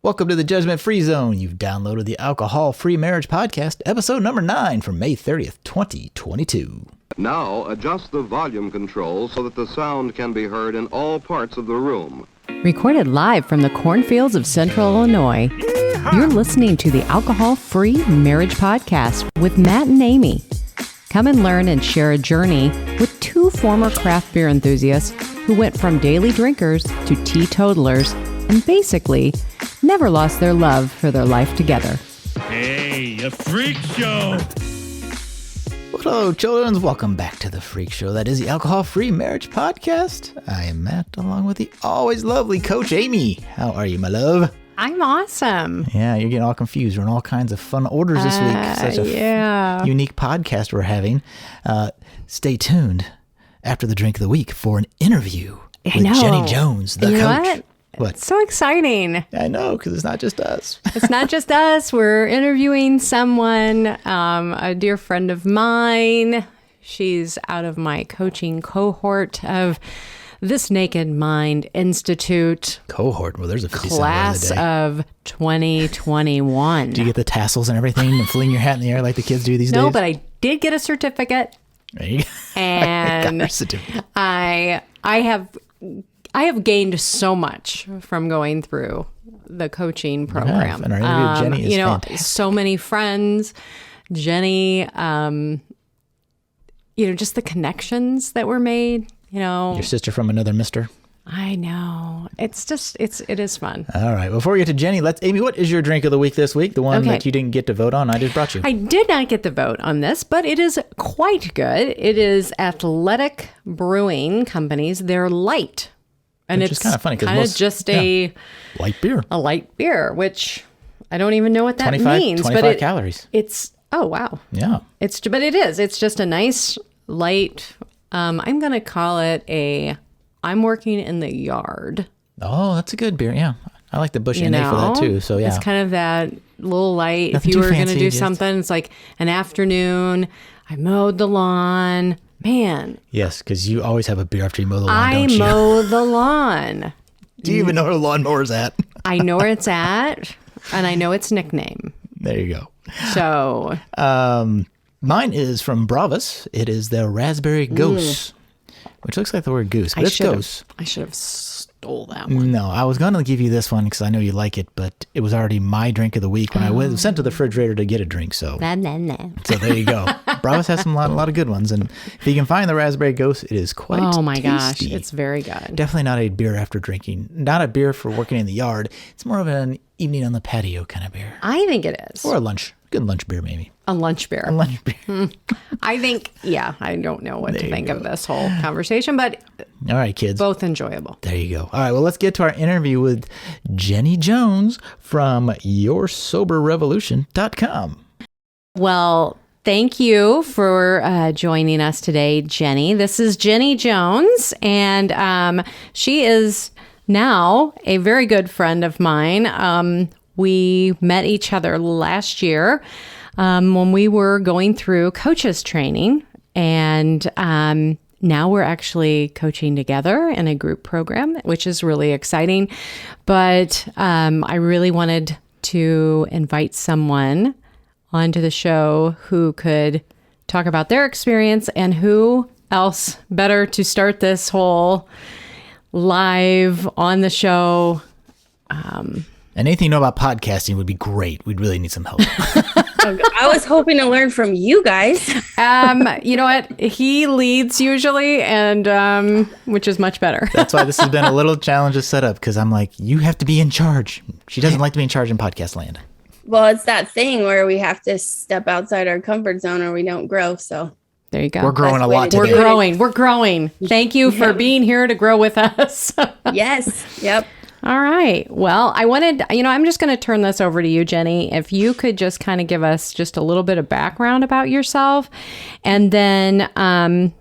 Welcome to the Judgment Free Zone. You've downloaded the Alcohol Free Marriage Podcast, episode number 9 from May 30th, 2022. Now adjust the volume control so that the sound can be heard in all parts of the room. Recorded live from the cornfields of Central Illinois, you're listening to the Alcohol Free Marriage Podcast with Matt and Amy. Come and learn and share a journey with two former craft beer enthusiasts who went from daily drinkers to teetotalers and basically never lost their love for their life together. Hey, a freak show! Well, hello, children. Welcome back to the Freak Show. That is the Alcohol Free Marriage Podcast. I am Matt, along with the always lovely Coach Amy. How are you, my love? I'm awesome. Yeah, you're getting all confused. We're in all kinds of fun orders this week. Such a unique podcast we're having. Stay tuned after the drink of the week for an interview with Jenny Jones, the coach. What? It's so exciting. I know, because it's not just us. It's not just us. We're interviewing someone, a dear friend of mine. She's out of my coaching cohort of This Naked Mind Institute. Cohort? Well, there's a 50 class of 2021. Do you get the tassels and everything and fling your hat in the air like the kids do these days? No, but I did get a certificate. There you go. And I got her certificate. I have gained so much from going through the coaching program. And our interview with Jenny is fantastic. So many friends, Jenny, just the connections that were made, Your sister from another mister. I know. It is fun. All right. Before we get to Jenny, Amy, what is your drink of the week this week? The one that you didn't get to vote on, I just brought you. I did not get the vote on this, but it is quite good. It is Athletic Brewing Company's, their Lite. And which it's is kind of funny because just a light beer. A light beer, which I don't even know what that 25, means. 25 calories. It's wow. Yeah. But it is. It's just a nice light. I'm gonna call it I'm working in the yard. Oh, that's a good beer. Yeah, I like the Bush NA for that too. So yeah, it's kind of that little light. Nothing if you were fancy, gonna do something, it's like an afternoon. I mowed the lawn. Man. Yes, because you always have a beer after you mow the lawn, don't you? I mow the lawn. Do you even know where the lawnmower's at? I know where it's at, and I know its nickname. There you go. So. Mine is from Bravus. It is the Raspberry Gose, which looks like the word goose, but it's Gose. I should have stole that one. No, I was going to give you this one because I know you like it, but it was already my drink of the week when I was sent to the refrigerator to get a drink. So, so there you go. Bravus has a lot of good ones, and if you can find the Raspberry Gose, it is quite tasty. Oh my gosh, it's very good. Definitely not a beer after drinking. Not a beer for working in the yard. It's more of an evening on the patio kind of beer. I think it is. Or a lunch. Good lunch beer, maybe. A lunch beer. A lunch beer. I think, I don't know what to think of this whole conversation, but all right, kids. Both enjoyable. There you go. All right, well, let's get to our interview with Jenny Jones from YourSoberRevolution.com. Well, thank you for joining us today, Jenny. This is Jenny Jones, and she is now a very good friend of mine. We met each other last year when we were going through coaches training, and now we're actually coaching together in a group program, which is really exciting. But I really wanted to invite someone onto the show who could talk about their experience, and who else better to start this whole live on the show. And anything you know about podcasting would be great. We'd really need some help. I was hoping to learn from you guys. You know what? He leads usually, and which is much better. That's why this has been a little challenge to set up, because I'm like, you have to be in charge. She doesn't like to be in charge in podcast land. Well, it's that thing where we have to step outside our comfort zone or we don't grow. So there you go. We're growing a lot today. We're growing. Thank you for being here to grow with us. Yes. Yep. All right. Well, I wanted, I'm just going to turn this over to you, Jenny. If you could just kind of give us just a little bit of background about yourself, and then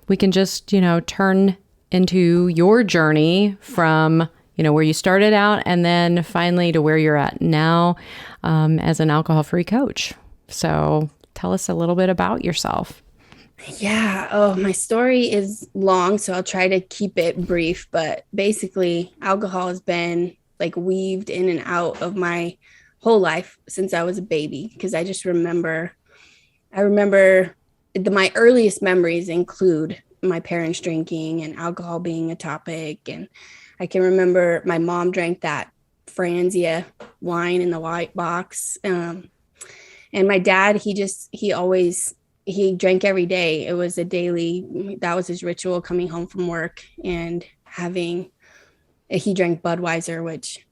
we can just, turn into your journey from, where you started out, and then finally to where you're at now as an alcohol-free coach. So tell us a little bit about yourself. Yeah. Oh, my story is long, so I'll try to keep it brief. But basically, alcohol has been like weaved in and out of my whole life since I was a baby. Because I just remember, my earliest memories include my parents drinking and alcohol being a topic. And I can remember my mom drank that Franzia wine in the white box. And my dad, he drank every day. It was that was his ritual, coming home from work and he drank Budweiser,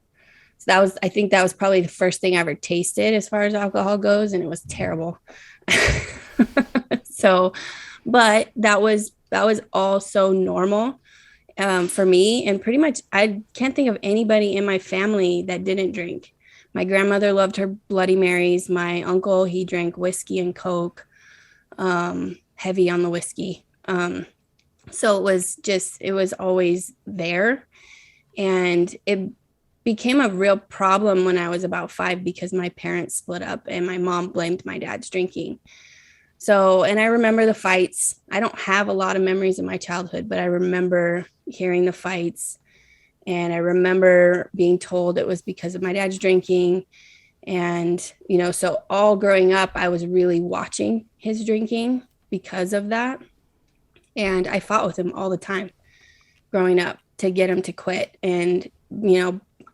I think that was probably the first thing I ever tasted as far as alcohol goes. And it was terrible. But that was all so normal for me. And pretty much I can't think of anybody in my family that didn't drink. My grandmother loved her Bloody Marys. My uncle, he drank whiskey and Coke, heavy on the whiskey. So it was always there. And it became a real problem when I was about 5 because my parents split up and my mom blamed my dad's drinking. So, and I remember the fights. I don't have a lot of memories of my childhood, but I remember hearing the fights. And I remember being told it was because of my dad's drinking. And, so all growing up, I was really watching his drinking because of that. And I fought with him all the time growing up to get him to quit. And,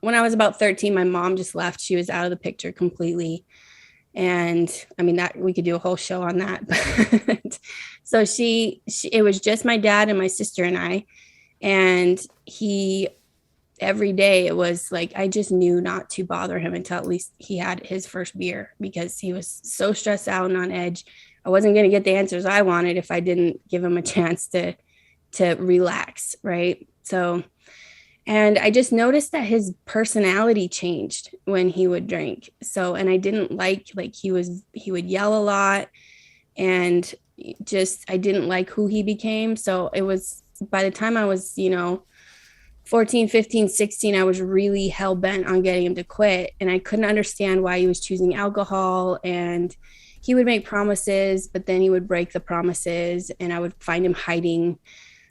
when I was about 13, my mom just left. She was out of the picture completely. And I mean, that we could do a whole show on that. But so it was just my dad and my sister and I. And every day it was like, I just knew not to bother him until at least he had his first beer, because he was so stressed out and on edge. I wasn't going to get the answers I wanted if I didn't give him a chance to relax. Right. So, and I just noticed that his personality changed when he would drink. So, and I didn't like he would yell a lot, and I didn't like who he became. So it was, by the time I was, 14, 15, 16, I was really hell bent on getting him to quit. And I couldn't understand why he was choosing alcohol. And he would make promises, but then he would break the promises, and I would find him hiding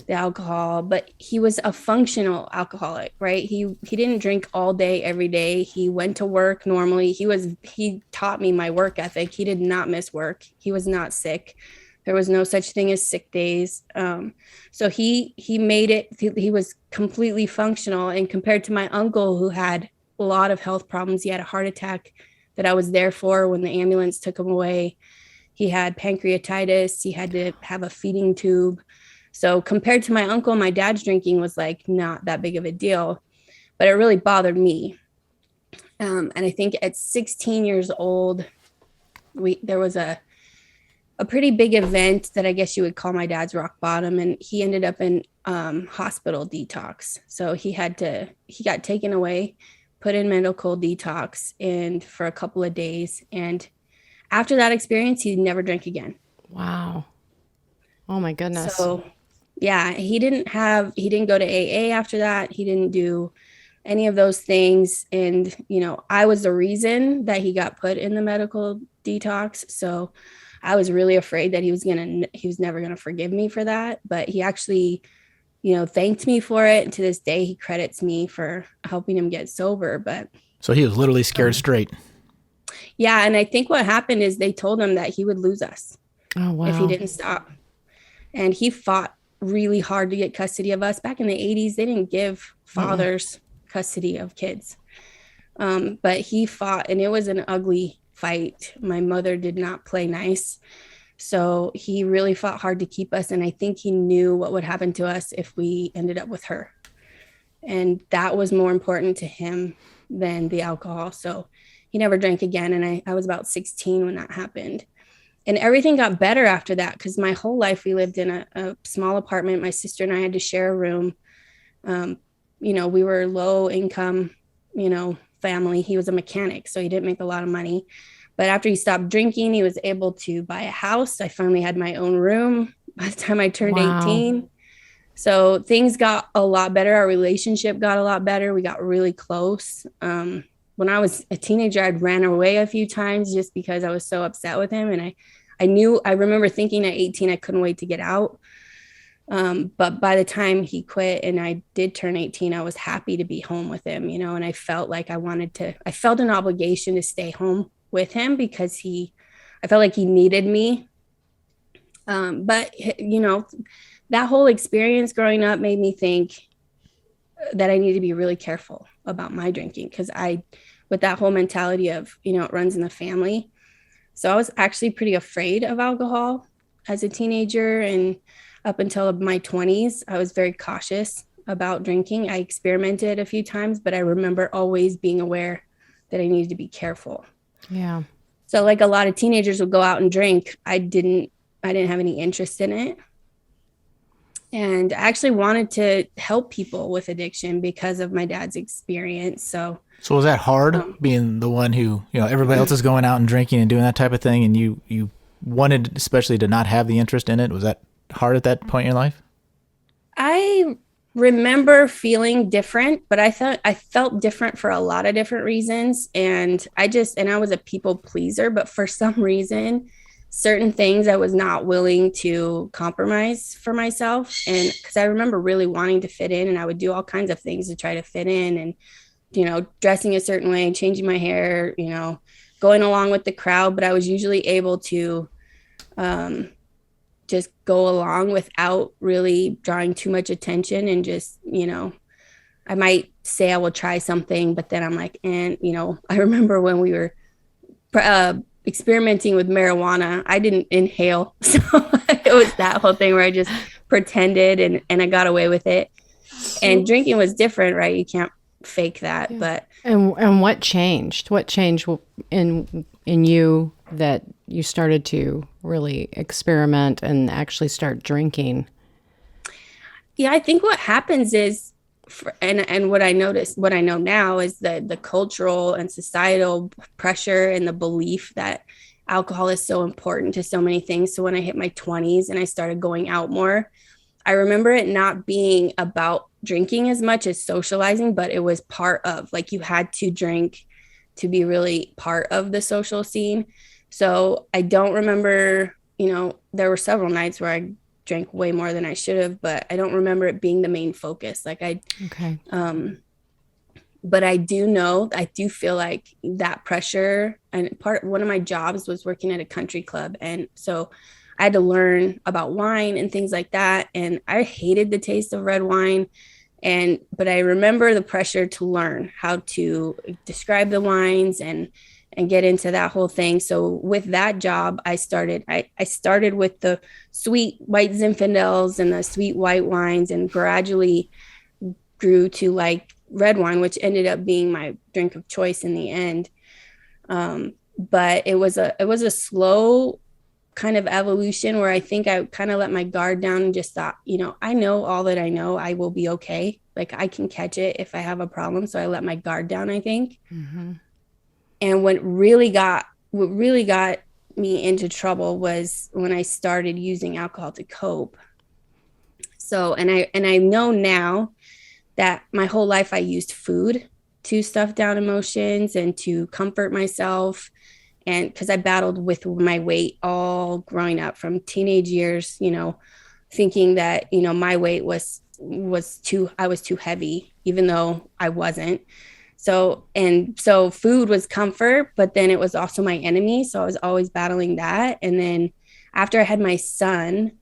the alcohol. But he was a functional alcoholic, right? He didn't drink all day, every day. He went to work normally. He taught me my work ethic. He did not miss work. He was not sick. There was no such thing as sick days. So he made it. He was completely functional. And compared to my uncle, who had a lot of health problems, he had a heart attack that I was there for when the ambulance took him away. He had pancreatitis. He had to have a feeding tube. So compared to my uncle, my dad's drinking was like not that big of a deal, but it really bothered me. And I think at 16 years old, there was a pretty big event that I guess you would call my dad's rock bottom. And he ended up in hospital detox. So he got taken away, put in medical detox, and for a couple of days. And after that experience, he never drank again. Wow. Oh my goodness. So yeah, he didn't go to AA after that. He didn't do any of those things. And, I was the reason that he got put in the medical detox. So I was really afraid that he was never going to forgive me for that. But he actually, thanked me for it. And to this day, he credits me for helping him get sober. But so he was literally scared straight. Yeah. And I think what happened is they told him that he would lose us. Oh, wow. If he didn't stop. And he fought really hard to get custody of us. Back in the 80s, they didn't give fathers custody of kids. But he fought, and it was an ugly fight. My mother did not play nice. So he really fought hard to keep us. And I think he knew what would happen to us if we ended up with her. And that was more important to him than the alcohol. So he never drank again. And I was about 16 when that happened. And everything got better after that, because my whole life we lived in a small apartment. My sister and I had to share a room. We were low income, family. He was a mechanic, so he didn't make a lot of money. But after he stopped drinking, he was able to buy a house. I finally had my own room by the time I turned 18. So things got a lot better. Our relationship got a lot better. We got really close. When I was a teenager, I'd ran away a few times just because I was so upset with him. And I remember thinking at 18, I couldn't wait to get out. But by the time he quit and I did turn 18, I was happy to be home with him, and I felt like I felt an obligation to stay home with him because I felt like he needed me. But that whole experience growing up made me think that I need to be really careful about my drinking, because with that whole mentality of, it runs in the family. So I was actually pretty afraid of alcohol as a teenager, and up until my 20s, I was very cautious about drinking. I experimented a few times, but I remember always being aware that I needed to be careful. Yeah. So like a lot of teenagers would go out and drink. I didn't have any interest in it. And I actually wanted to help people with addiction because of my dad's experience. So was that hard, being the one who, everybody else is going out and drinking and doing that type of thing, and you wanted especially to not have the interest in it? Was that hard at that point in your life? I remember feeling different, but I felt different for a lot of different reasons. And I was a people pleaser, but for some reason, certain things I was not willing to compromise for myself. And because I remember really wanting to fit in, and I would do all kinds of things to try to fit in, and, dressing a certain way, changing my hair, going along with the crowd. But I was usually able to just go along without really drawing too much attention, and just, I might say I will try something, but then I'm like, and, I remember when we were experimenting with marijuana, I didn't inhale. So it was that whole thing where I just pretended and I got away with it. And drinking was different, right? You can't fake that. Yeah. But and what changed? What changed in you that you started to really experiment and actually start drinking? Yeah, I think what happens is, and what I know now is that the cultural and societal pressure and the belief that alcohol is so important to so many things. So when I hit my 20s and I started going out more, I remember it not being about drinking as much as socializing, but it was part of, like, you had to drink to be really part of the social scene. So I don't remember, there were several nights where I drank way more than I should have, but I don't remember it being the main focus. But I do feel like that pressure, and one of my jobs was working at a country club. And so I had to learn about wine and things like that. And I hated the taste of red wine. But I remember the pressure to learn how to describe the wines and get into that whole thing. So with that job, I started with the sweet white Zinfandels and the sweet white wines, and gradually grew to like red wine, which ended up being my drink of choice in the end. But it was a slow kind of evolution where I think I kind of let my guard down and just thought, I know all that I know, I will be okay. Like, I can catch it if I have a problem. So I let my guard down, I think. Mm-hmm. And what really got me into trouble was when I started using alcohol to cope. So, and I know now that my whole life I used food to stuff down emotions and to comfort myself. And because I battled with my weight all growing up from teenage years, thinking that, my weight was too heavy, even though I wasn't. So food was comfort, but then it was also my enemy. So I was always battling that. And then after I had my son,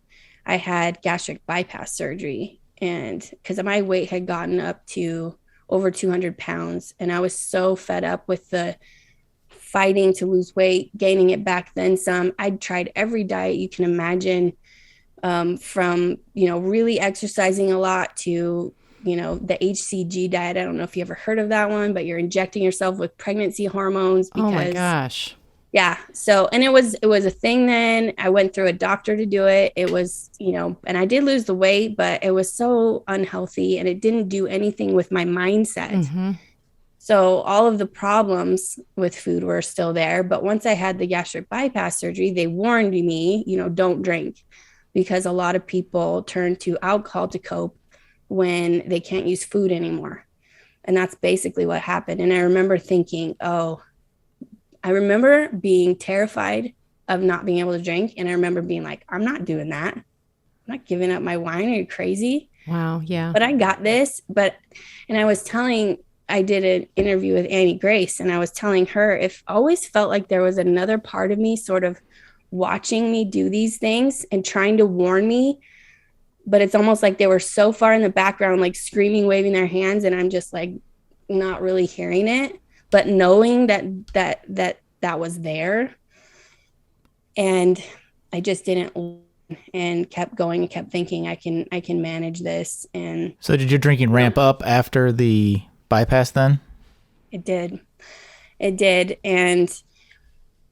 I had gastric bypass surgery. And because my weight had gotten up to over 200 pounds, and I was so fed up with the fighting to lose weight, gaining it back, then some. I'd tried every diet you can imagine, from, really exercising a lot to, the HCG diet. I don't know if you ever heard of that one, but you're injecting yourself with pregnancy hormones because, oh my gosh. Yeah. So, and it was a thing then. I went through a doctor to do it. It was, and I did lose the weight, but it was so unhealthy and it didn't do anything with my mindset. Mm-hmm. So all of the problems with food were still there. But once I had the gastric bypass surgery, they warned me, don't drink, because a lot of people turn to alcohol to cope when they can't use food anymore. And that's basically what happened. And I remember thinking, I remember being terrified of not being able to drink. And I remember being like, I'm not doing that. not giving up my wine. Are you crazy? Wow. Yeah. But I got this. And I did an interview with Annie Grace, and I was telling her, if always felt like there was another part of me sort of watching me do these things and trying to warn me, but it's almost like they were so far in the background, like screaming, waving their hands, and I'm just like not really hearing it, but knowing that was there. And I just didn't, and kept going and kept thinking I can manage this. And so did your drinking ramp up after the bypass then? It did. And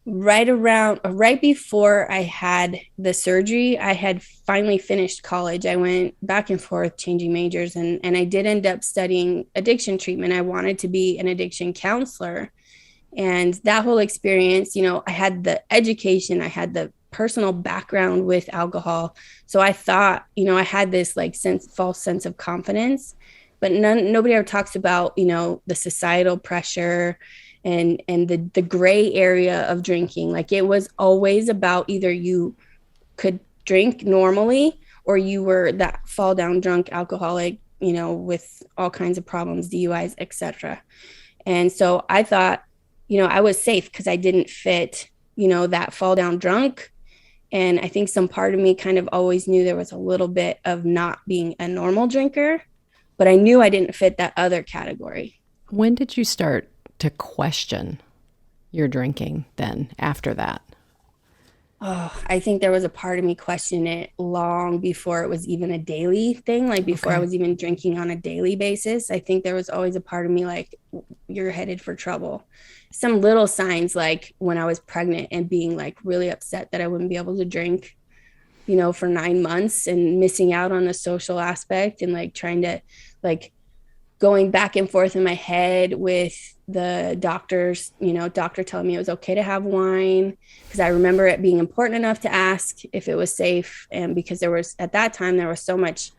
right before I had the surgery, I had finally finished college. I went back and forth changing majors, and I did end up studying addiction treatment. I wanted to be an addiction counselor. And that whole experience, I had the education, I had the personal background with alcohol. So I thought, I had this like false sense of confidence, but nobody ever talks about, the societal pressure and the gray area of drinking. Like, it was always about either you could drink normally or you were that fall down drunk alcoholic, with all kinds of problems, DUIs, etc. And so I thought, I was safe because I didn't fit, that fall down drunk. And I think some part of me kind of always knew there was a little bit of not being a normal drinker, but I knew I didn't fit that other category. When did you start to question your drinking then after that? Oh, I think there was a part of me questioning it long before it was even a daily thing, like before I was even drinking on a daily basis. I think there was always a part of me like, you're headed for trouble. Some little signs, like when I was pregnant and being like really upset that I wouldn't be able to drink, for 9 months, and missing out on the social aspect, and like trying to like going back and forth in my head with the doctors, doctor telling me it was okay to have wine, because I remember it being important enough to ask if it was safe. And because at that time, there was so much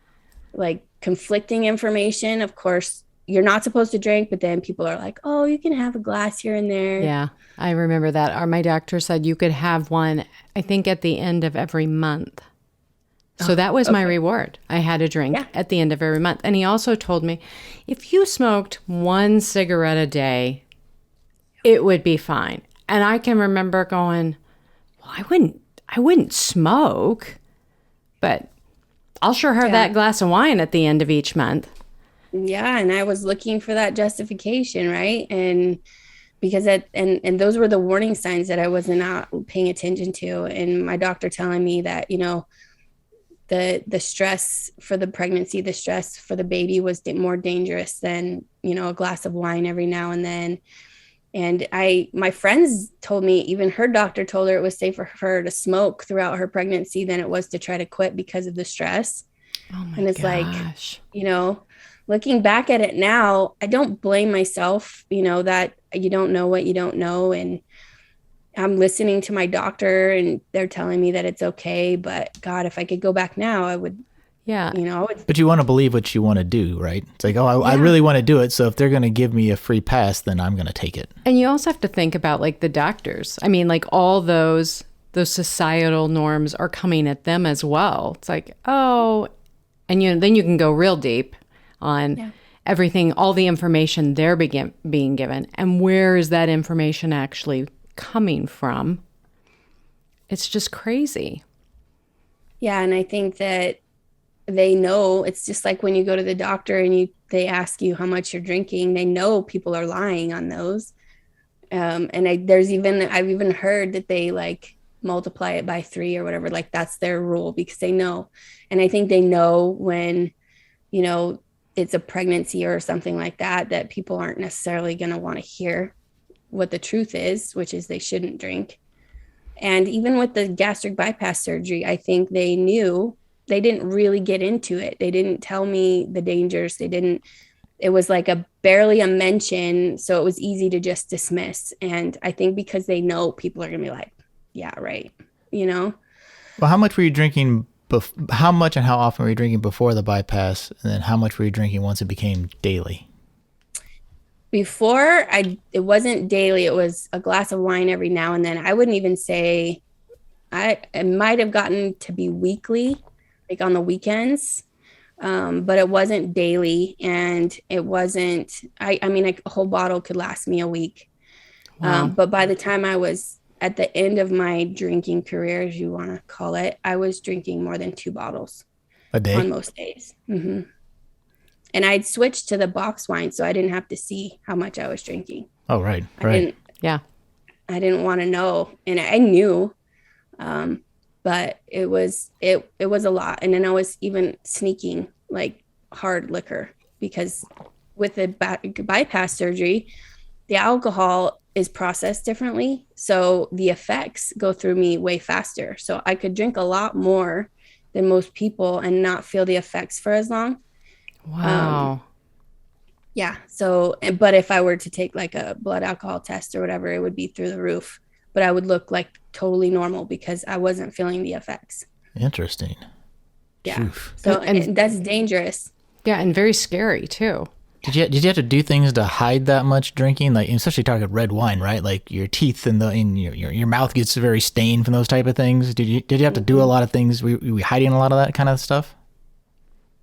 like conflicting information. Of course, you're not supposed to drink, but then people are like, oh, you can have a glass here and there. Yeah, I remember that. My doctor said you could have one, I think, at the end of every month. So that was my reward. I had a drink at the end of every month. And he also told me, if you smoked 1 cigarette a day, it would be fine. And I can remember going, well, I wouldn't smoke, but I'll sure have that glass of wine at the end of each month. Yeah. And I was looking for that justification, right? And because and those were the warning signs that I was not paying attention to. And my doctor telling me that, the stress for the pregnancy, the stress for the baby was more dangerous than, a glass of wine every now and then. And my friends told me, even her doctor told her it was safer for her to smoke throughout her pregnancy than it was to try to quit because of the stress. Oh my And it's gosh. like, looking back at it now, I don't blame myself, that you don't know what you don't know. And I'm listening to my doctor and they're telling me that it's okay. But God, if I could go back now, I would. Yeah. But you want to believe what you want to do, right? It's like, I really want to do it. So if they're going to give me a free pass, then I'm going to take it. And you also have to think about like the doctors. I mean, like all those societal norms are coming at them as well. It's like, oh, and then you can go real deep on everything, all the information they're being given, and where is that information actually coming from? It's just crazy. Yeah, and I think that they know. It's just like when you go to the doctor and they ask you how much you're drinking. They know people are lying on those. And I've even heard that they like multiply it by 3 or whatever. Like that's their rule because they know. And I think they know when, it's a pregnancy or something like that people aren't necessarily going to want to hear what the truth is, which is they shouldn't drink. And even with the gastric bypass surgery, I think they knew. They didn't really get into it. They didn't tell me the dangers. It was like barely a mention. So it was easy to just dismiss. And I think because they know people are going to be like, yeah, right. Well, how much were you drinking? How much and how often were you drinking before the bypass? And then how much were you drinking once it became daily? Before, it wasn't daily. It was a glass of wine every now and then. I wouldn't even say it might have gotten to be weekly. like on the weekends. But it wasn't daily, and it wasn't, I mean, a whole bottle could last me a week. Wow. But by the time I was at the end of my drinking career, as you want to call it, I was drinking more than 2 bottles a day on most days. And I'd switched to the box wine, so I didn't have to see how much I was drinking. Oh, right. I didn't want to know, and I knew, but it was a lot. And then I was even sneaking like hard liquor, because with the bypass surgery, the alcohol is processed differently, so the effects go through me way faster. So I could drink a lot more than most people and not feel the effects for as long. Wow. Yeah. So, but if I were to take like a blood alcohol test or whatever, it would be through the roof, but I would look like totally normal because I wasn't feeling the effects. Interesting. Yeah. Oof. So and that's dangerous. Yeah. And very scary too. Did you have to do things to hide that much drinking? Like, especially talking red wine, right? Like your teeth and your mouth gets very stained from those type of things. Did you have to do a lot of things? Were you hiding a lot of that kind of stuff?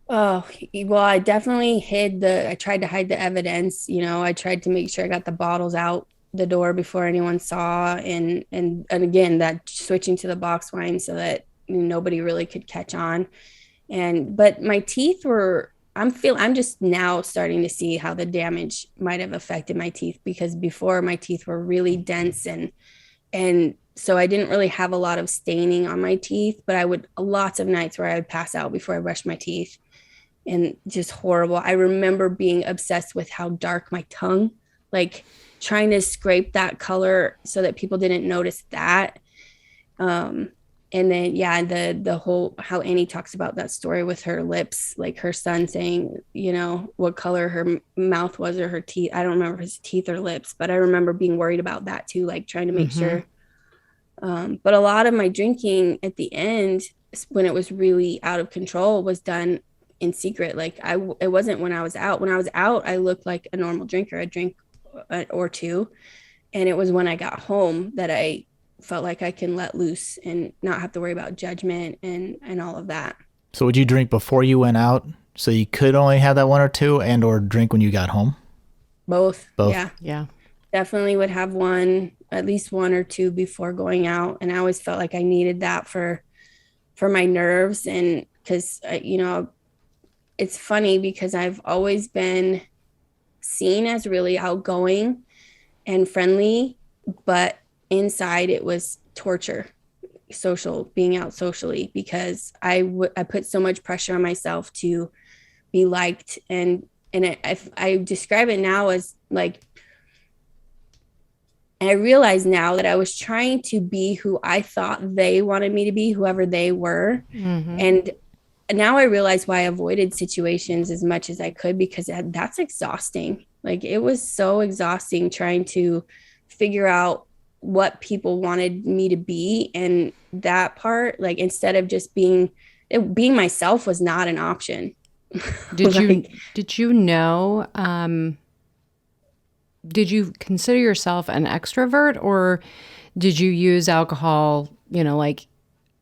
Oh, well, I definitely I tried to hide the evidence. I tried to make sure I got the bottles out the door before anyone saw. And again, that switching to the box wine so that nobody really could catch on. But my teeth were, I'm just now starting to see how the damage might have affected my teeth, because before my teeth were really dense and so I didn't really have a lot of staining on my teeth, but lots of nights where I would pass out before I brushed my teeth, and just horrible. I remember being obsessed with how dark my tongue, like trying to scrape that color so that people didn't notice that. And then, yeah, the whole, how Annie talks about that story with her lips, like her son saying, what color her mouth was or her teeth. I don't remember his teeth or lips, but I remember being worried about that too, like trying to make sure. But a lot of my drinking at the end, when it was really out of control, was done in secret. Like it wasn't when I was out. When I was out, I looked like a normal drinker. I'd drink or two. And it was when I got home that I felt like I can let loose and not have to worry about judgment and all of that. So would you drink before you went out so you could only have that one or two, and or drink when you got home? Both. Yeah. Definitely would have at least one or two before going out. And I always felt like I needed that for my nerves. And because, it's funny because I've always been seen as really outgoing and friendly, but inside it was torture, being out socially, because I put so much pressure on myself to be liked. And I describe it now as like, and I realize now that I was trying to be who I thought they wanted me to be, whoever they were. And now I realize why I avoided situations as much as I could, because that's exhausting. Like it was so exhausting trying to figure out what people wanted me to be. And that part, like, instead of just being myself was not an option. Did you know, did you consider yourself an extrovert, or did you use alcohol, like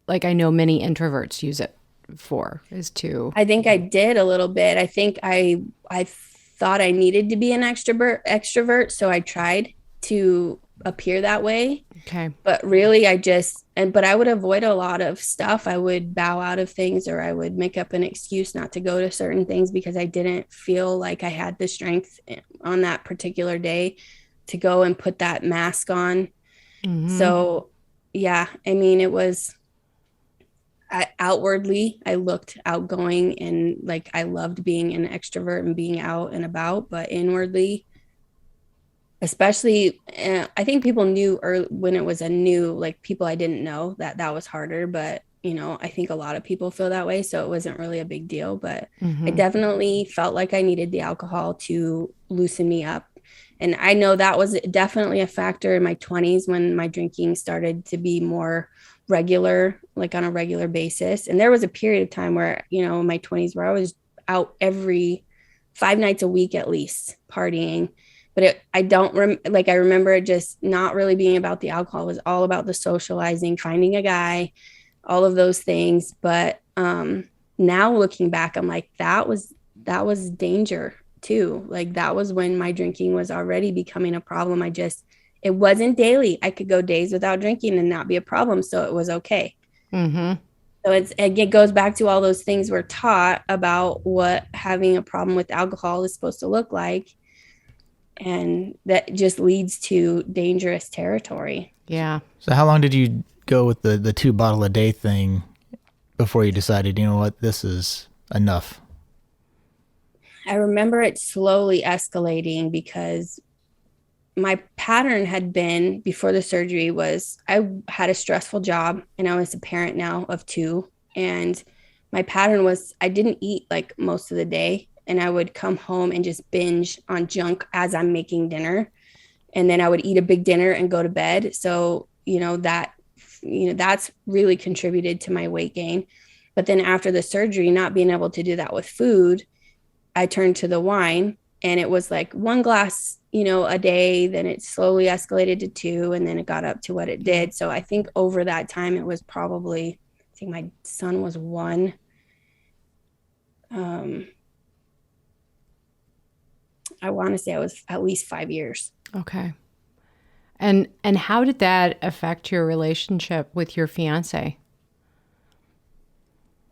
I know many introverts use it I think I did a little bit. I think I thought I needed to be an extrovert. So I tried to appear that way. Okay. But really but I would avoid a lot of stuff. I would bow out of things, or I would make up an excuse not to go to certain things because I didn't feel like I had the strength on that particular day to go and put that mask on. So yeah, I mean, it was, outwardly I looked outgoing and like I loved being an extrovert and being out and about, but inwardly, especially, I think people knew when it was a new, like people I didn't know, that was harder. But, I think a lot of people feel that way. So it wasn't really a big deal, but I definitely felt like I needed the alcohol to loosen me up. And I know that was definitely a factor in my 20s when my drinking started to be more regular, like on a regular basis. And there was a period of time where, in my 20s where I was out every 5 nights a week, at least, partying. But I remember it just not really being about the alcohol. It was all about the socializing, finding a guy, all of those things. But now looking back, I'm like, that was danger too. Like that was when my drinking was already becoming a problem. It wasn't daily. I could go days without drinking and not be a problem. So it was okay. Mm-hmm. So it goes back to all those things we're taught about what having a problem with alcohol is supposed to look like. And that just leads to dangerous territory. Yeah. So how long did you go with the 2 bottle a day thing before you decided, you know what, this is enough? I remember it slowly escalating because my pattern had been before the surgery was I had a stressful job and I was a parent now of 2. And my pattern was I didn't eat like most of the day. And I would come home and just binge on junk as I'm making dinner. And then I would eat a big dinner and go to bed. So, that's really contributed to my weight gain. But then after the surgery, not being able to do that with food, I turned to the wine, and it was like 1 glass, a day. Then it slowly escalated to 2, and then it got up to what it did. So I think over that time, it was probably, I think my son was 1. I want to say it was at least 5 years. Okay. And how did that affect your relationship with your fiance?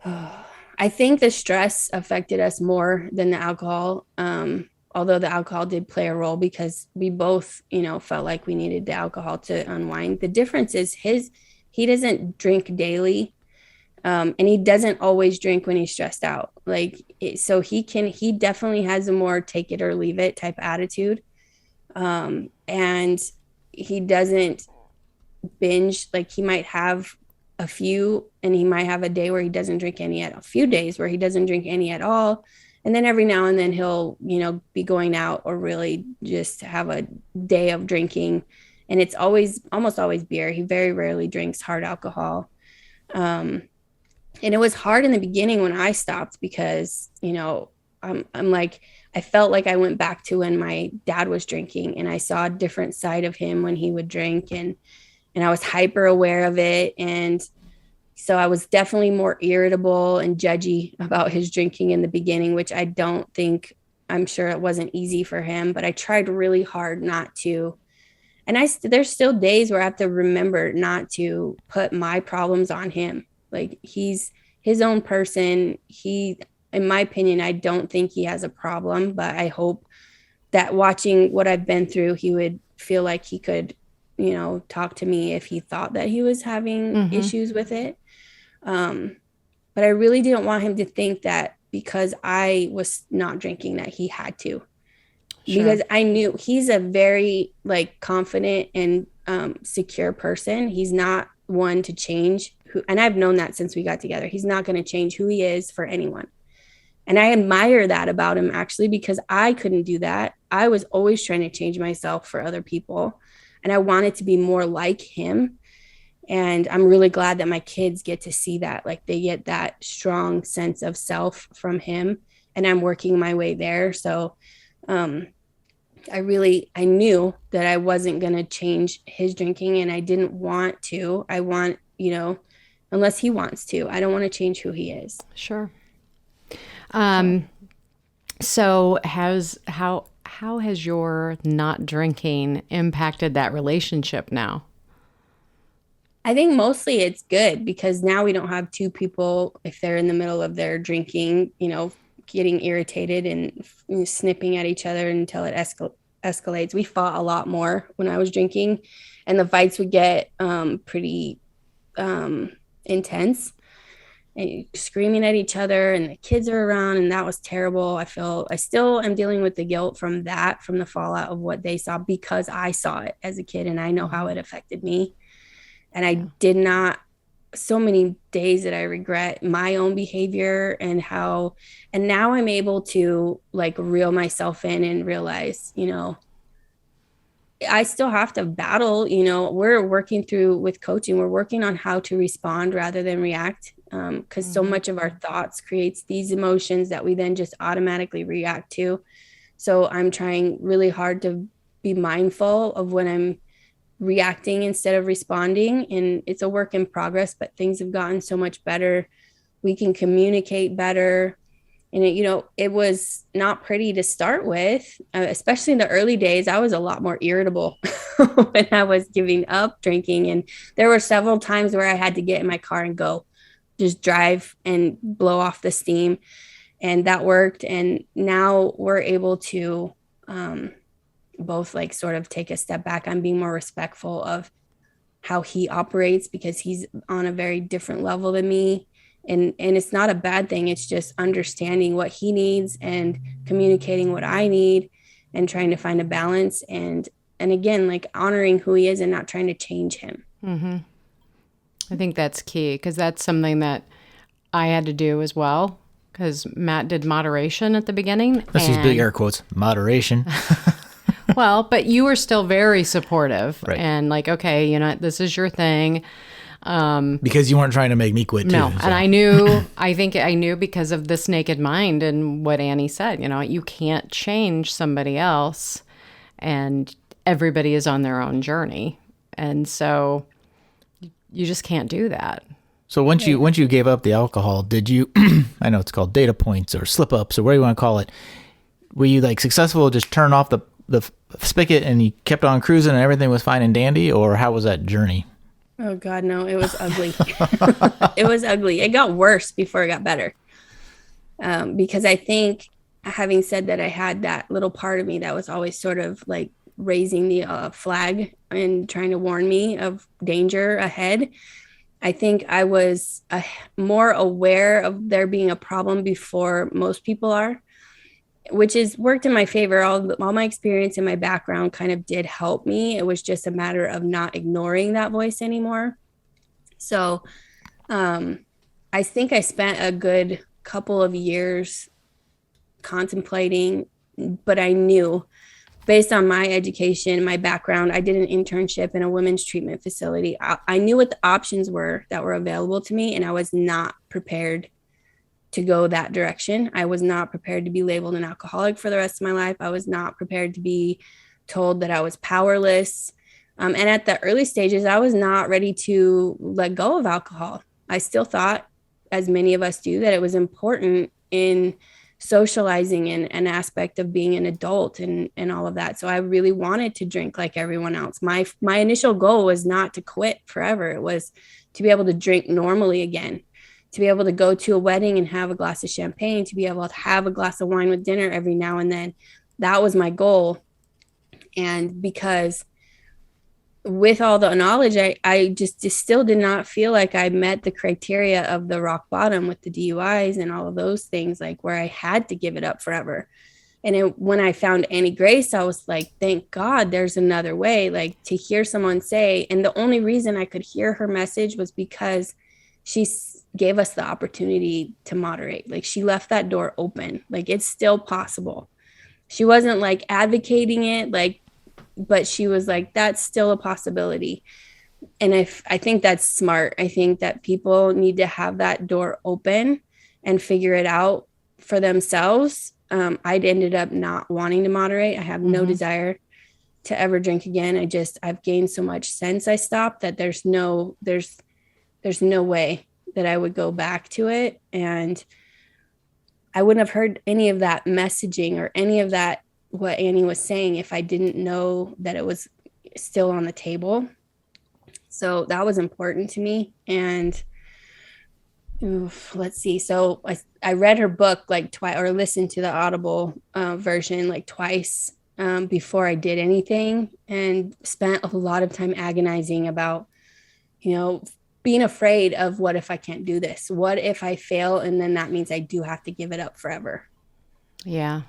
I think the stress affected us more than the alcohol. Although the alcohol did play a role because we both, felt like we needed the alcohol to unwind. The difference is he doesn't drink daily. And he doesn't always drink when he's stressed out. So he definitely has a more take it or leave it type attitude. And he doesn't binge. Like he might have a few, and he might have a day where he doesn't drink any at a few days where he doesn't drink any at all. And then every now and then he'll, be going out or really just have a day of drinking. And it's almost always beer. He very rarely drinks hard alcohol. And it was hard in the beginning when I stopped because, I'm like, I felt like I went back to when my dad was drinking, and I saw a different side of him when he would drink, and I was hyper aware of it. And so I was definitely more irritable and judgy about his drinking in the beginning, which I'm sure it wasn't easy for him, but I tried really hard not to. And there's still days where I have to remember not to put my problems on him. Like he's his own person. In my opinion, I don't think he has a problem, but I hope that watching what I've been through, he would feel like he could, talk to me if he thought that he was having issues with it. But I really didn't want him to think that because I was not drinking that he had to. Sure. Because I knew he's a very confident and secure person. He's not one to change and I've known that since we got together. He's not going to change who he is for anyone. And I admire that about him, actually, because I couldn't do that. I was always trying to change myself for other people, and I wanted to be more like him. And I'm really glad that my kids get to see that, they get that strong sense of self from him, and I'm working my way there. So I knew that I wasn't going to change his drinking, and I didn't want to. I want, unless he wants to, I don't want to change who he is. Sure. So how has your not drinking impacted that relationship now? I think mostly it's good because now we don't have two people, if they're in the middle of their drinking, getting irritated and snipping at each other until it escalates. We fought a lot more when I was drinking, and the fights would get pretty intense. And screaming at each other, and the kids are around, and that was terrible. I still am dealing with the guilt from the fallout of what they saw, because I saw it as a kid and I know how it affected me. And I did not, so many days that I regret my own behavior and now I'm able to reel myself in and realize, I still have to battle, we're working through with coaching, we're working on how to respond rather than react. Because so much of our thoughts creates these emotions that we then just automatically react to. So I'm trying really hard to be mindful of when I'm reacting instead of responding. And it's a work in progress, but things have gotten so much better We can communicate better. And it was not pretty to start with, especially in the early days. I was a lot more irritable when I was giving up drinking. And there were several times where I had to get in my car and go just drive and blow off the steam. And that worked. And now we're able to both like sort of take a step back. I'm being more respectful of how he operates because he's on a very different level than me. And it's not a bad thing. It's just understanding what he needs and communicating what I need and trying to find a balance. And again, like honoring who he is and not trying to change him. Mm-hmm. I think that's key because that's something that I had to do as well because Matt did moderation at the beginning. Let's use big air quotes, moderation. Well, but you were still very supportive and like, okay, this is your thing. Because you weren't trying to make me quit too. No, so. And I think I knew because of This Naked Mind and what Annie said, you can't change somebody else and everybody is on their own journey. And so you just can't do that. So once you gave up the alcohol, did you, I know it's called data points or slip ups or whatever you want to call it. Were you like successful, just turn off the spigot and you kept on cruising and everything was fine and dandy, or how was that journey? Oh God, no, it was ugly. It was ugly. It got worse before it got better. Because I think having said that, I had that little part of me that was always sort of like raising the flag and trying to warn me of danger ahead. I think I was more aware of there being a problem before most people are, which is worked in my favor. All my experience and my background kind of did help me. It was just a matter of not ignoring that voice anymore. So I think I spent a good couple of years contemplating, but I knew based on my education, my background, I did an internship in a women's treatment facility. I knew what the options were that were available to me, and I was not prepared to go that direction. I was not prepared to be labeled an alcoholic for the rest of my life. I was not prepared to be told that I was powerless. And at the early stages, I was not ready to let go of alcohol. I still thought, as many of us do, that it was important in socializing and an aspect of being an adult and all of that. So I really wanted to drink like everyone else. My initial goal was not to quit forever. It was to be able to drink normally again, to be able to go to a wedding and have a glass of champagne, to be able to have a glass of wine with dinner every now and then. That was my goal. And because with all the knowledge, I just still did not feel like I met the criteria of the rock bottom with the DUIs and all of those things, like where I had to give it up forever. And when I found Annie Grace, I was like, thank God there's another way. Like to hear someone say, and the only reason I could hear her message was because she gave us the opportunity to moderate. Like she left that door open. Like it's still possible. She wasn't like advocating it, but she was like, that's still a possibility. And I think that's smart. I think that people need to have that door open and figure it out for themselves. I'd ended up not wanting to moderate. I have no desire to ever drink again. I've gained so much since I stopped that there's no way that I would go back to it. And I wouldn't have heard any of that messaging or any of that, what Annie was saying, if I didn't know that it was still on the table. So that was important to me. And let's see. So I read her book like twice, or listened to the Audible version like twice before I did anything, and spent a lot of time agonizing about, being afraid of what if I can't do this? What if I fail? And then that means I do have to give it up forever. Yeah.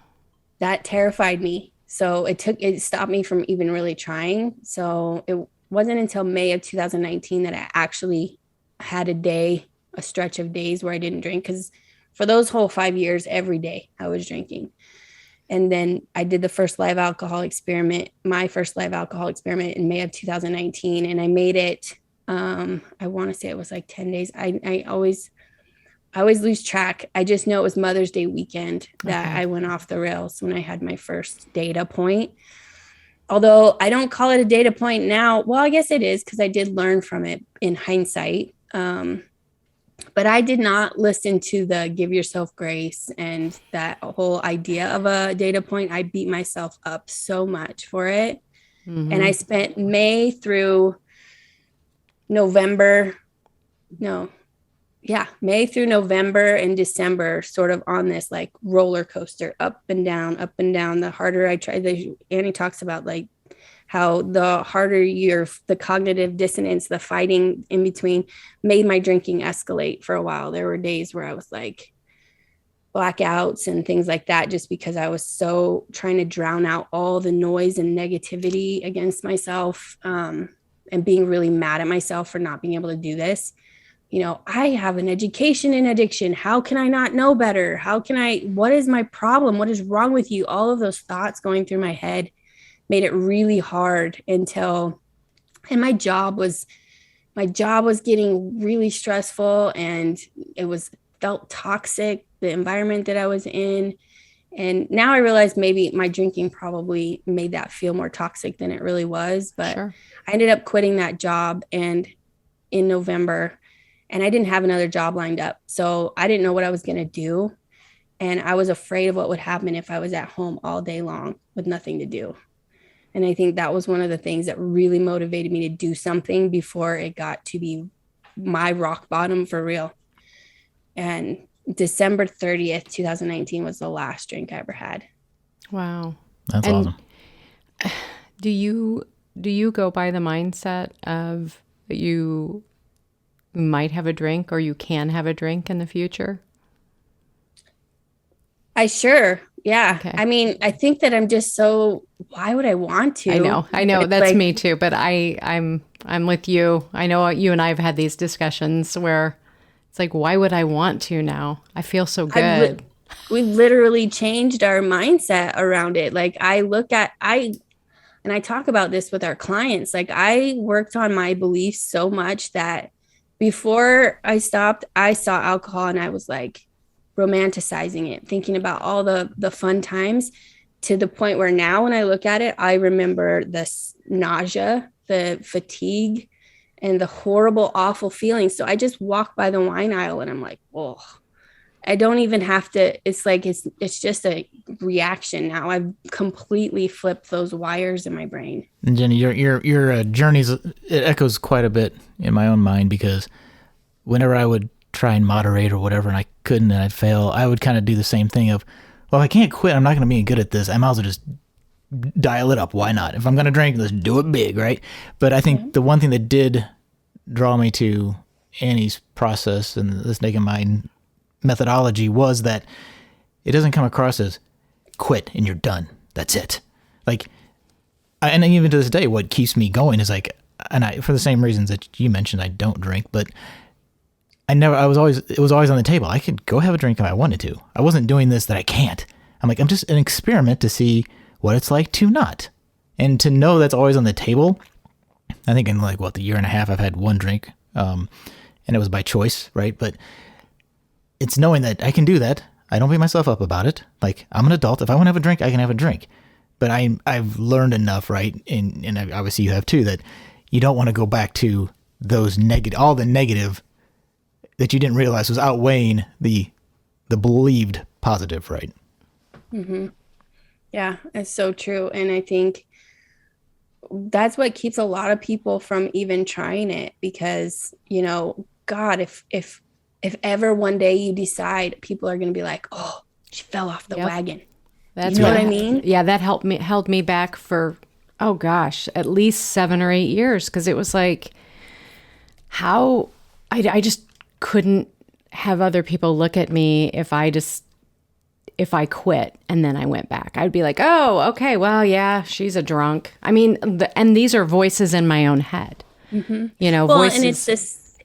That terrified me. So it stopped me from even really trying. So it wasn't until May of 2019 that I actually had a stretch of days where I didn't drink. Because for those whole 5 years, every day I was drinking. And then I did my first live alcohol experiment in May of 2019. And I made it, I want to say it was like 10 days. I always lose track. I just know it was Mother's Day weekend that I went off the rails when I had my first data point. Although I don't call it a data point now. Well, I guess it is because I did learn from it in hindsight. But But I did not listen to the give yourself grace and that whole idea of a data point. I beat myself up so much for it. Mm-hmm. And I spent May through November and December sort of on this like roller coaster, up and down. The harder I tried, Annie talks about like how the harder the cognitive dissonance, the fighting in between made my drinking escalate for a while. There were days where I was like blackouts and things like that, just because I was so trying to drown out all the noise and negativity against myself, and being really mad at myself for not being able to do this. I have an education in addiction. How can I not know better? What is my problem? What is wrong with you? All of those thoughts going through my head made it really hard and my job was getting really stressful, and felt toxic, the environment that I was in. And now I realize maybe my drinking probably made that feel more toxic than it really was. But sure. I ended up quitting that job in November, and I didn't have another job lined up. So I didn't know what I was going to do. And I was afraid of what would happen if I was at home all day long with nothing to do. And I think that was one of the things that really motivated me to do something before it got to be my rock bottom for real. And December 30th, 2019 was the last drink I ever had. Wow. That's awesome. Do you go by the mindset of you might have a drink or you can have a drink in the future? Yeah. Okay. I mean, I think that I'm just why would I want to? I know that's like, me too, but I'm with you. I know you and I have had these discussions where it's like, why would I want to now? I feel so good. We literally changed our mindset around it. Like and I talk about this with our clients. Like I worked on my beliefs so much that before I stopped, I saw alcohol and I was like romanticizing it, thinking about all the fun times, to the point where now when I look at it, I remember the nausea, the fatigue, and the horrible, awful feelings. So I just walk by the wine aisle and I'm like, oh, I don't even have to. It's like, it's just a reaction now. I've completely flipped those wires in my brain. And Jenny, your journeys, it echoes quite a bit in my own mind, because whenever I would try and moderate or whatever, and I couldn't and I'd fail, I would kind of do the same thing of, well, if I can't quit, I'm not going to be good at this. I might as well just dial it up. Why not? If I'm going to drink, let's do it big, right? But I think the one thing that did draw me to Annie's process and this Naked Mind methodology was that it doesn't come across as quit and you're done. That's it. Like, and even to this day, what keeps me going is like, and for the same reasons that you mentioned, I don't drink, but it was always on the table. I could go have a drink if I wanted to. I wasn't doing this that I can't. I'm just an experiment to see what it's like to not. And to know that's always on the table. I think in the year and a half, I've had one drink, and it was by choice, right? But it's knowing that I can do that. I don't beat myself up about it. Like, I'm an adult. If I want to have a drink, I can have a drink. But I've learned enough, right? And obviously you have too, that you don't want to go back to those all the negative that you didn't realize was outweighing the believed positive, right? Mm-hmm. Yeah, it's so true. And I think that's what keeps a lot of people from even trying it, because, God, if ever one day you decide, people are going to be like, oh, she fell off the wagon. That's what I mean? Yeah, that held me back for, oh gosh, at least 7 or 8 years. Cause it was like, how I just couldn't have other people look at me if I quit and then I went back. I'd be like, oh, okay, well, yeah, she's a drunk. I mean, and these are voices in my own head, voices. And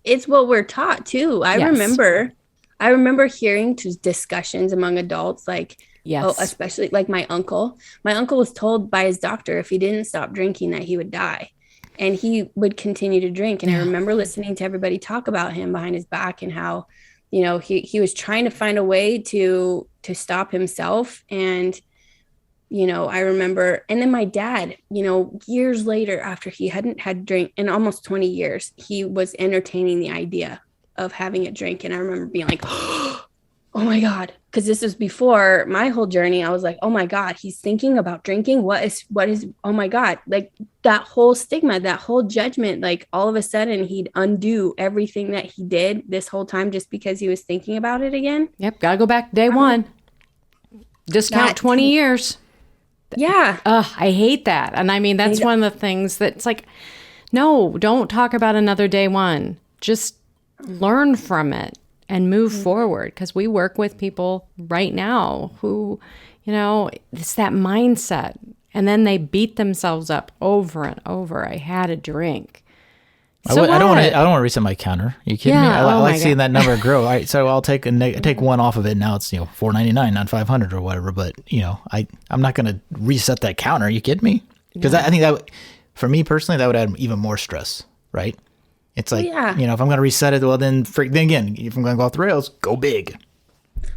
it's what we're taught too. I remember hearing discussions among adults, like, especially like my uncle. My uncle was told by his doctor if he didn't stop drinking that he would die. And he would continue to drink. And I remember listening to everybody talk about him behind his back and how, he was trying to find a way to stop himself. And, I remember, and then my dad, years later, after he hadn't had drink in almost 20 years, he was entertaining the idea of having a drink. And I remember being like, oh my God. Because this was before my whole journey. I was like, oh my God, he's thinking about drinking. What is, oh my God, like that whole stigma, that whole judgment, like all of a sudden he'd undo everything that he did this whole time just because he was thinking about it again. Yep. Got to go back to day one. Discount 20 years. Yeah. I hate that. And I mean, that's one of the things that's like, no, don't talk about another day one. Just learn from it and move forward, because we work with people right now who, you know, it's that mindset, and then they beat themselves up over and over. I had a drink. So I don't want to reset my counter. Are you kidding me? I like seeing that number grow. All right, so I'll take take one off of it. Now it's, you know, $4.99, not $500 or whatever. But, you know, I'm not going to reset that counter. Are you kidding me? Because I think that for me personally, that would add even more stress, right? It's like, you know, if I'm going to reset it, well, then again, if I'm going to go off the rails, go big.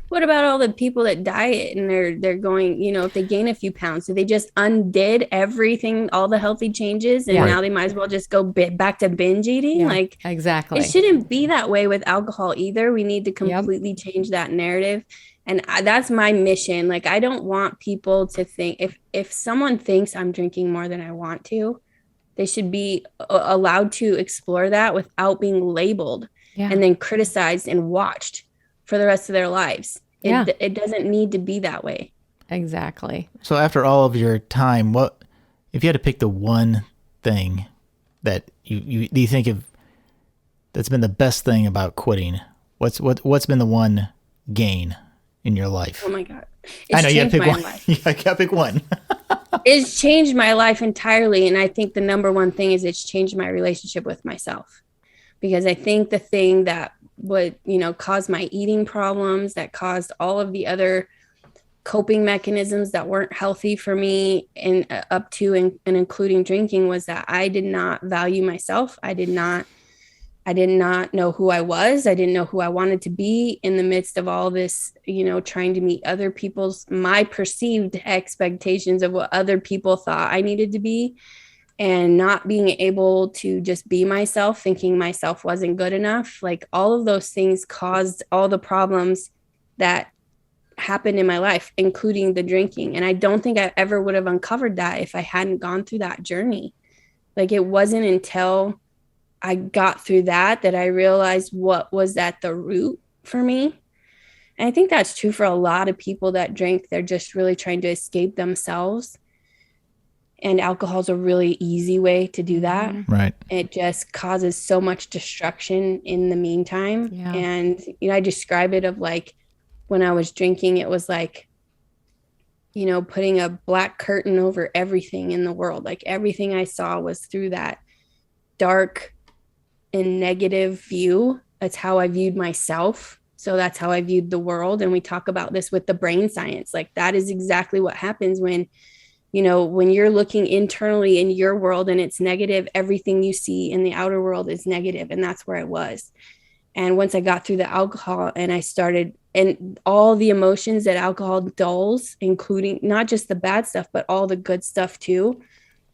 What about all the people that diet and they're going, you know, if they gain a few pounds, so they just undid everything, all the healthy changes, and now they might as well just go back to binge eating? Like, exactly. It shouldn't be that way with alcohol either. We need to completely change that narrative. And that's my mission. Like, I don't want people to think, if someone thinks I'm drinking more than I want to, they should be allowed to explore that without being labeled and then criticized and watched for the rest of their lives. It doesn't need to be that way. Exactly. So after all of your time, what if you had to pick the one thing that you think of that's been the best thing about quitting? What's been the one gain in your life? Oh my God. I know you got to pick one. You got to pick one. It's changed my life entirely. And I think the number one thing is it's changed my relationship with myself. Because I think the thing that would, you know, cause my eating problems, that caused all of the other coping mechanisms that weren't healthy for me, and up to and including drinking, was that I did not value myself. I did not know who I was. I didn't know who I wanted to be in the midst of all this, you know, trying to meet other my perceived expectations of what other people thought I needed to be, and not being able to just be myself, thinking myself wasn't good enough. Like, all of those things caused all the problems that happened in my life, including the drinking. And I don't think I ever would have uncovered that if I hadn't gone through that journey. Like, it wasn't until I got through that I realized what was at the root for me. And I think that's true for a lot of people that drink. They're just really trying to escape themselves. And alcohol is a really easy way to do that. Right. It just causes so much destruction in the meantime. Yeah. And, you know, I describe it of like, when I was drinking, it was like, you know, putting a black curtain over everything in the world. Like, everything I saw was through that dark and negative view. That's how I viewed myself. So that's how I viewed the world. And we talk about this with the brain science. Like, that is exactly what happens when, you know, when you're looking internally in your world and it's negative, everything you see in the outer world is negative. And that's where I was. And once I got through the alcohol and I started, and all the emotions that alcohol dulls, including not just the bad stuff, but all the good stuff too.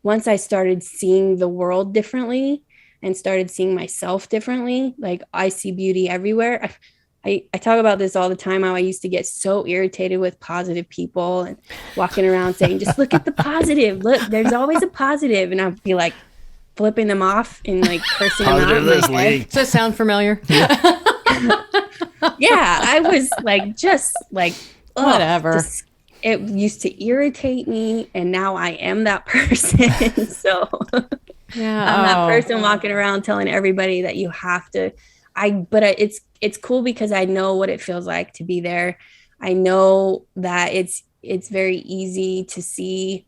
Once I started seeing the world differently and started seeing myself differently, like, I see beauty everywhere. I talk about this all the time, how I used to get so irritated with positive people and walking around saying, just look at the positive. Look, there's always a positive. And I'd be like flipping them off and like cursing them out. Does that sound familiar? Yeah, I was like, just like, whatever. It used to irritate me. And now I am that person. So I'm that person walking around telling everybody that you have to. It's cool because I know what it feels like to be there. I know that it's very easy to see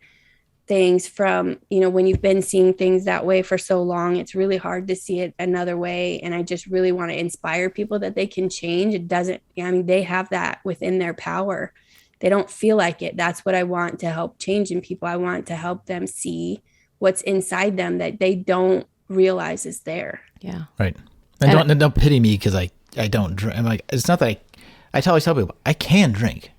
things from, you know, when you've been seeing things that way for so long, it's really hard to see it another way. And I just really want to inspire people that they can change. It doesn't, I mean, they have that within their power. They don't feel like it. That's what I want to help change in people. I want to help them see what's inside them that they don't realize is there. Yeah. Right. And don't pity me because I don't drink. I'm like, it's not that I always tell people I can drink.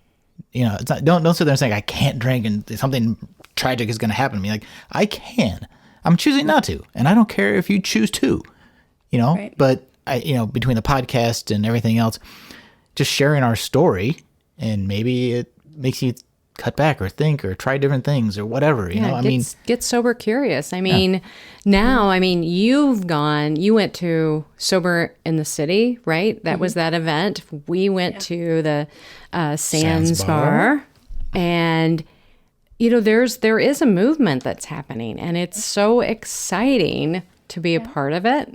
You know, it's not, don't sit there and say I can't drink and something tragic is going to happen to me. Like, I can. I'm choosing not to, and I don't care if you choose to. You know, right. But between the podcast and everything else, just sharing our story, and maybe it makes you cut back or think or try different things or whatever, get sober curious. Now, you went to Sober in the City, right? That was that event. We went to the Sands Bar, and there is a movement that's happening, and it's so exciting to be a part of it.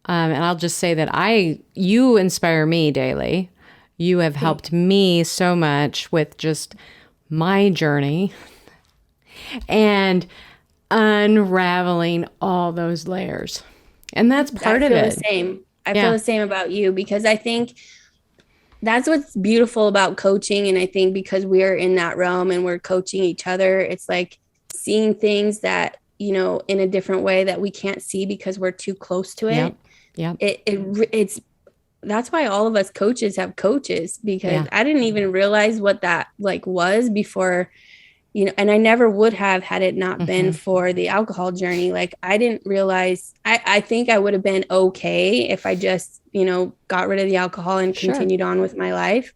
And I'll just say that you inspire me daily. You have helped me so much with just my journey and unraveling all those layers. And that's part of it. I feel the same. I feel the same about you, because I think that's what's beautiful about coaching. And I think because we're in that realm and we're coaching each other, it's like seeing things that, in a different way that we can't see because we're too close to it. Yeah. It's that's why all of us coaches have coaches, because I didn't even realize what that was before, and I never would have had it not been for the alcohol journey. I didn't realize, I think I would have been okay if I just, got rid of the alcohol and continued on with my life.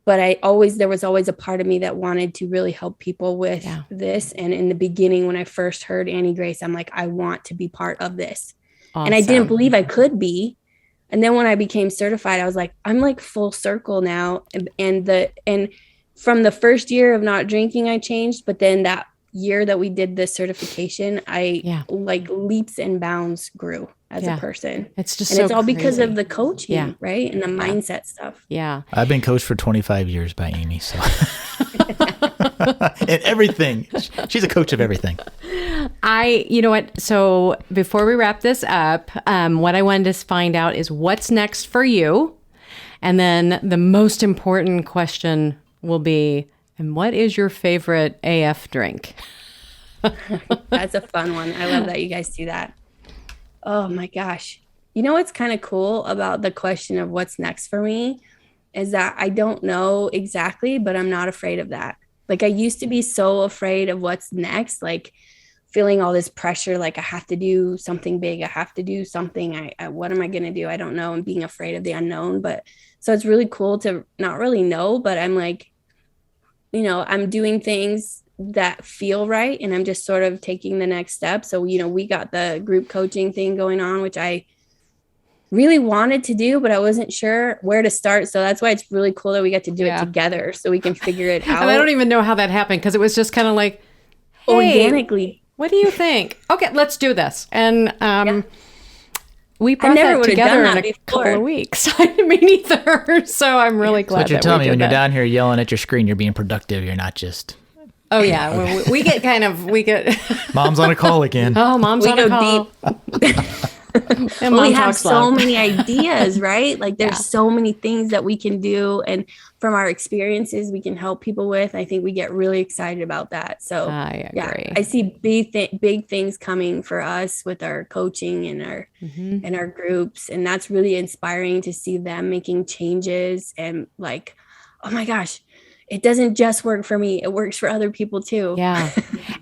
But there was always a part of me that wanted to really help people with this. And in the beginning, when I first heard Annie Grace, I'm like, I want to be part of this. Awesome. And I didn't believe I could be. And then when I became certified, I was like, I'm like full circle now. And from the first year of not drinking, I changed. But then that year that we did the certification, I leaps and bounds grew as a person. It's just, and it's all because of the coaching, right? And the mindset stuff. Yeah. I've been coached for 25 years by Amy, so. And everything. She's a coach of everything. You know what? So before we wrap this up, what I wanted to find out is what's next for you. And then the most important question will be, and what is your favorite AF drink? That's a fun one. I love that you guys do that. Oh my gosh. You know what's kind of cool about the question of what's next for me is that I don't know exactly, but I'm not afraid of that. I used to be so afraid of what's next, feeling all this pressure, I have to do something big. I have to do something. What am I going to do? I don't know. And being afraid of the unknown. But so it's really cool to not really know, but I'm I'm doing things that feel right. And I'm just sort of taking the next step. So, we got the group coaching thing going on, which I really wanted to do, but I wasn't sure where to start. So that's why it's really cool that we get to do it together so we can figure it out. And I don't even know how that happened, because it was just kind of hey, organically. What do you think? Okay, let's do this. And we brought that together in a couple of weeks. Me neither. So I'm really glad. What you're telling me when you're down here yelling at your screen, you're being productive. You're not just. Oh yeah, we get Mom's on a call again. Oh, Mom's on a call. And we have so many ideas, right? There's so many things that we can do, and from our experiences we can help people with. I think we get really excited about that. So I agree. I see big things coming for us with our coaching and our and our groups, and that's really inspiring to see them making changes. And oh my gosh, it doesn't just work for me. It works for other people too. Yeah.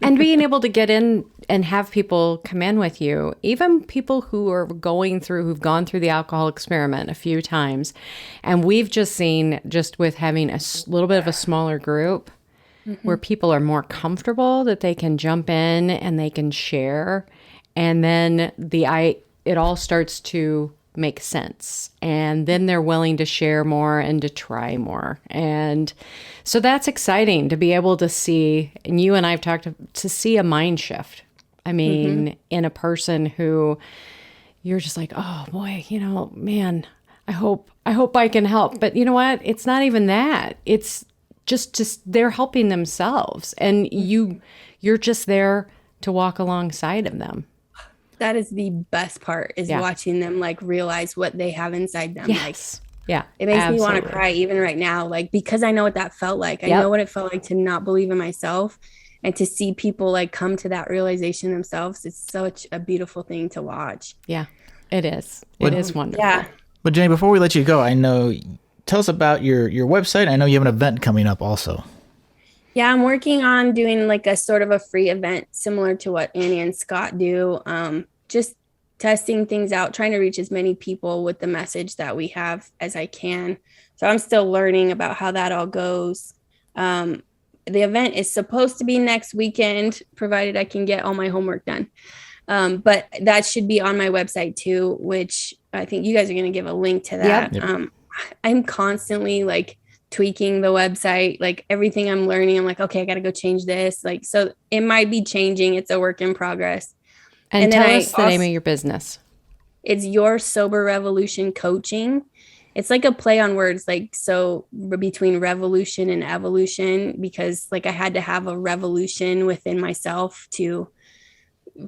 And being able to get in and have people come in with you, even people who've gone through the alcohol experiment a few times. And we've just seen, just with having a little bit of a smaller group, where people are more comfortable, that they can jump in and they can share. And then it all starts to make sense. And then they're willing to share more and to try more. And so that's exciting to be able to see, and you and I've talked to see a mind shift. I mean, in a person who you're just oh boy, man, I hope I can help. But you know what? It's not even that. It's just they're helping themselves, and you're just there to walk alongside of them. That is the best part, is watching them realize what they have inside them. Yes. Yeah. It makes me want to cry even right now, because I know what that felt like. I know what it felt like to not believe in myself, and to see people come to that realization themselves. It's such a beautiful thing to watch. Yeah, it is. It is wonderful. Yeah. But Jenny, before we let you go, tell us about your website. I know you have an event coming up also. Yeah, I'm working on doing a sort of a free event similar to what Annie and Scott do. Just testing things out, trying to reach as many people with the message that we have as I can. So I'm still learning about how that all goes. The event is supposed to be next weekend, provided I can get all my homework done. But that should be on my website too, which I think you guys are going to give a link to that. Yep. I'm constantly like tweaking the website, like everything I'm learning. I'm like, okay, I got to go change this. Like, so it might be changing. It's a work in progress. And tell us the name of your business. It's Your Sober Revolution Coaching. It's like a play on words, like, so between revolution and evolution, because like I had to have a revolution within myself to,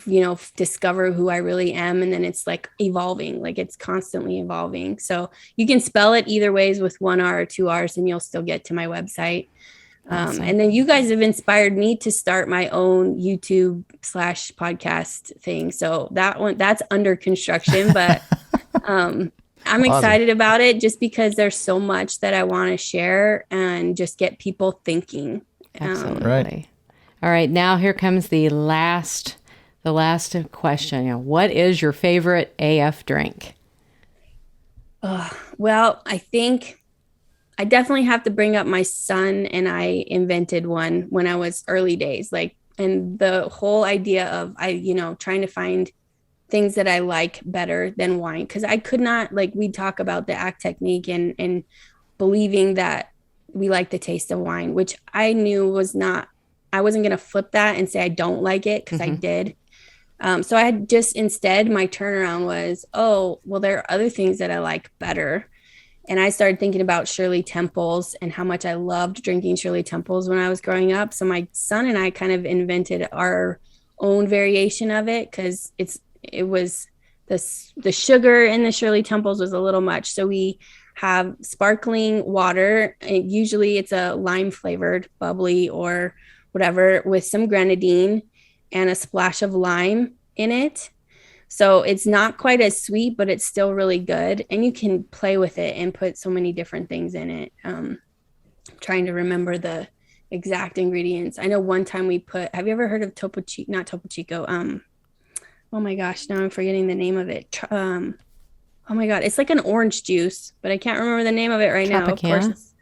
you know, discover who I really am. And then it's like evolving, like it's constantly evolving. So you can spell it either ways with 1 R or 2 R's and you'll still get to my website. Awesome. And then you guys have inspired me to start my own YouTube/podcast thing. So that's under construction, but I'm excited about it just because there's so much that I want to share and just get people thinking. Absolutely. Right. All right. Now here comes the last question. You know, what is your favorite AF drink? Well, I think I definitely have to bring up my son and I invented one when I was early days, like, and the whole idea of trying to find things that I like better than wine. Cause I could not, like, we talk about the ACT technique and believing that we like the taste of wine, which I knew I wasn't going to flip that and say, I don't like it. Cause I did. So I had instead my turnaround was, oh, well, there are other things that I like better. And I started thinking about Shirley Temples and how much I loved drinking Shirley Temples when I was growing up. So my son and I kind of invented our own variation of it because it was the sugar in the Shirley Temples was a little much. So we have sparkling water. And usually it's a lime flavored bubbly or whatever with some grenadine and a splash of lime in it. So it's not quite as sweet, but it's still really good. And you can play with it and put so many different things in it. I'm trying to remember the exact ingredients. I know one time have you ever heard of Topo Chico? Not Topo Chico. Oh my gosh, now I'm forgetting the name of it. Oh my God. It's like an orange juice, but I can't remember the name of it right now. Of course, it's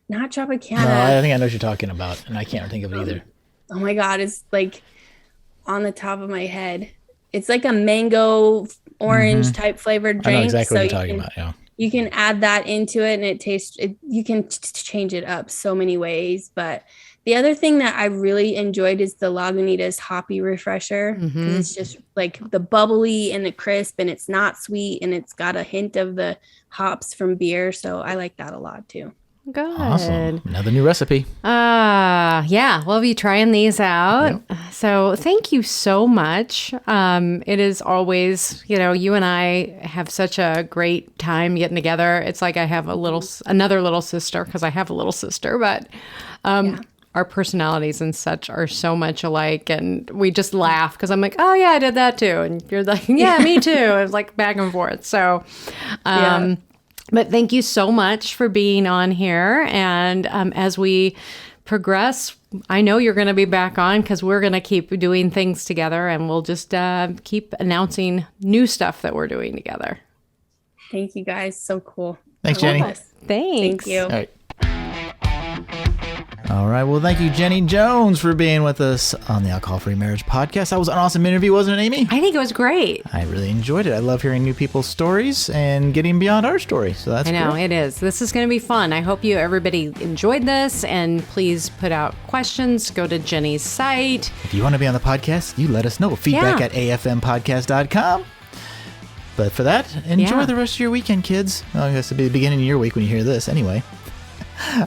not Tropicana. No, I think I know what you're talking about, and I can't think of it either. Oh my God. It's like on the top of my head. It's like a mango orange type flavored drink. I know exactly what you're talking about. Yeah. You can add that into it and it tastes, you can change it up so many ways. But the other thing that I really enjoyed is the Lagunitas Hoppy Refresher. Because it's just like the bubbly and the crisp and it's not sweet and it's got a hint of the hops from beer. So I like that a lot too. Good. Awesome. Another new recipe. Yeah, we'll be trying these out. Yep. So thank you so much. It is always, you and I have such a great time getting together. It's like I have another little sister because I have a little sister, but our personalities and such are so much alike. And we just laugh because I'm like, oh yeah, I did that too. And you're like, yeah, me too. It's like back and forth. So, but thank you so much for being on here. And as we progress, I know you're going to be back on because we're going to keep doing things together and we'll just keep announcing new stuff that we're doing together. Thank you guys. So cool. Thanks, Jenny. Thanks. Thank you. All right. All right. Well, thank you, Jenny Jones, for being with us on the Alcohol-Free Marriage Podcast. That was an awesome interview, wasn't it, Amy? I think it was great. I really enjoyed it. I love hearing new people's stories and getting beyond our story. So that's great. I know, it is. This is going to be fun. I hope everybody enjoyed this, and please put out questions. Go to Jenny's site. If you want to be on the podcast, you let us know. Feedback at afmpodcast.com. But for that, enjoy the rest of your weekend, kids. Well, I guess it'll be the beginning of your week when you hear this anyway.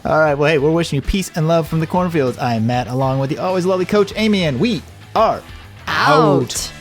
All right, well, hey, we're wishing you peace and love from the cornfields. I'm Matt, along with the always lovely Coach Amy, and we are out.